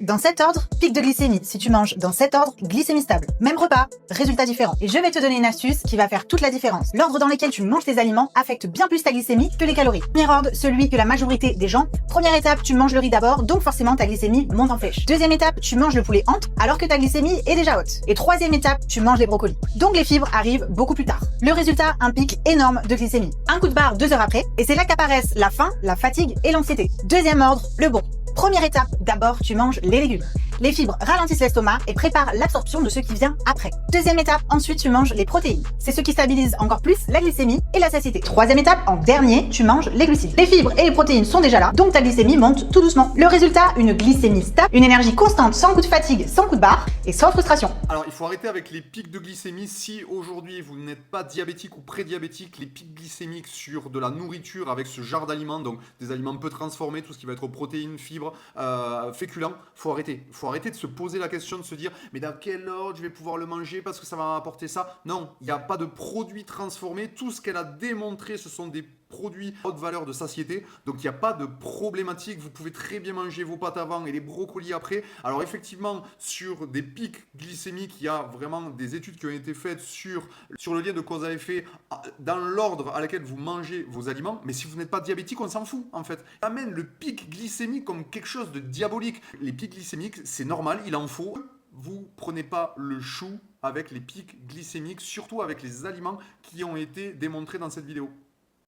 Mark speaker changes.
Speaker 1: Dans cet ordre, pic de glycémie. Si tu manges dans cet ordre, glycémie stable. Même repas, résultat différent. Et je vais te donner une astuce qui va faire toute la différence. L'ordre dans lequel tu manges tes aliments affecte bien plus ta glycémie que les calories. Premier ordre, celui que la majorité des gens. Première étape, tu manges le riz d'abord, donc forcément ta glycémie monte en flèche. Deuxième étape, tu manges le poulet ante alors que ta glycémie est déjà haute. Et troisième étape, tu manges les brocolis. Donc les fibres arrivent beaucoup plus tard. Le résultat, un pic énorme de glycémie. Un coup de barre 2 heures après, et c'est là qu'apparaissent la faim, la fatigue et l'anxiété. Deuxième ordre, le bon. Première étape, d'abord tu manges les légumes. Les fibres ralentissent l'estomac et préparent l'absorption de ce qui vient après. Deuxième étape, ensuite tu manges les protéines. C'est ce qui stabilise encore plus la glycémie et la satiété. Troisième étape, en dernier, tu manges les glucides. Les fibres et les protéines sont déjà là, donc ta glycémie monte tout doucement. Le résultat, une glycémie stable, une énergie constante, sans coup de fatigue, sans coup de barre et sans frustration.
Speaker 2: Alors, il faut arrêter avec les pics de glycémie. Si aujourd'hui vous n'êtes pas diabétique ou prédiabétique, les pics glycémiques sur de la nourriture avec ce genre d'aliments, donc des aliments peu transformés, tout ce qui va être protéines, fibres, féculents, faut arrêter. Faut arrêter de se poser la question de se dire mais dans quel ordre je vais pouvoir le manger parce que ça va m'apporter ça. Non, il n'y a pas de produits transformés. Tout ce qu'elle a démontré, ce sont des produits à haute valeur de satiété, donc il n'y a pas de problématique. Vous pouvez très bien manger vos pâtes avant et les brocolis après. Alors effectivement, sur des pics glycémiques, il y a vraiment des études qui ont été faites sur le lien de cause à effet dans l'ordre à laquelle vous mangez vos aliments, mais si vous n'êtes pas diabétique, on s'en fout en fait. On amène le pic glycémique comme quelque chose de diabolique. Les pics glycémiques, c'est normal, il en faut. Vous prenez pas le chou avec les pics glycémiques, surtout avec les aliments qui ont été démontrés dans cette vidéo.